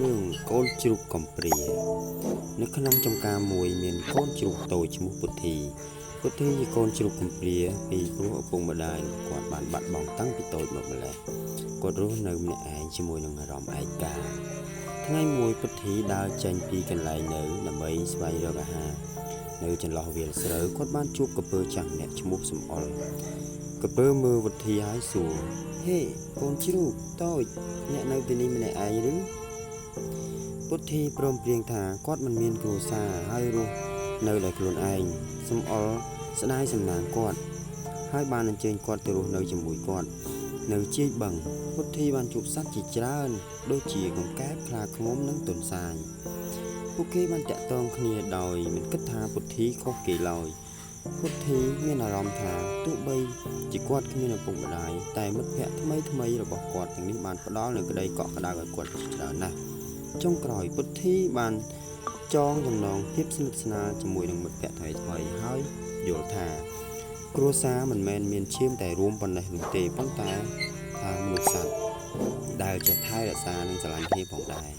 រឿងកូនជ្រូកកំព្រានៅក្នុងចំការមួយមានកូនជ្រូកតូចឈ្មោះពុទ្ធីជាកូនជ្រូកកំព្រាពីព្រោះឪពុកម្ដាយគាត់បានបាត់បង់តាំងពីតូចមកម្ល៉េះគាត់រស់នៅម្នាក់ឯងជាមួយនឹងអារម្មណ៍ឯកាថ្ងៃមួយពុទ្ធីដើរចេញពីកន្លែងនៅដើម្បីស្វែងរកអាហារនៅចន្លោះវាលស្រូវគាត់បានជួបក្រពើចាស់ម្នាក់ឈ្មោះសំអល់ក្រពើមើលពុទ្ធីហើយសួរហេកូនជ្រូកតូចអ្នកនៅទីនេះម្នាក់ឯងឬពុទ្ធីព្រមព្រៀងថាគាត់មិនមានគ្រួសារហើយរស់នៅដោយខ្លួនឯងសំអល់ស្ដាយសំណាងគាត់ហើយបានអញ្ជើញគាត់ទៅរស់នៅជាមួយគាត់នៅជាយបឹងពុទ្ធីបានជួបសត្វជាច្រើនដូចជាកង្កែបខ្លាឃ្មុំនិងទន្សាយពួកគេបានតាក់ទងគ្នាដោយមិនគិតថាពុទ្ធីខុសគេឡើយពុទ្ធីមានអារម្មណ៍ថាទោះបីជាគាត់គ្មានឪពុកម្ដាយតែមិត្តភក្តិថ្មីរបស់គាត់ទាំងនេះបានផ្ដល់នូវក្តីកក់ក្ដៅឲ្យគាត់ជាច្រើនណាស់ចុងក្រោយពុទ្ធីបានចងចំណងភាពស្និទ្ធស្នាលជាមួយនឹងមិត្តភក្តិថ្មីហើយយល់ថាគ្រួសារមិនមែនមានឈាមតែរួមប៉ុណ្ណេះនោះទេប៉ុន្តែថាមនុស្សសត្វដែលចេះថែរក្សានិងស្រឡាញ់គ្នាផងដែរ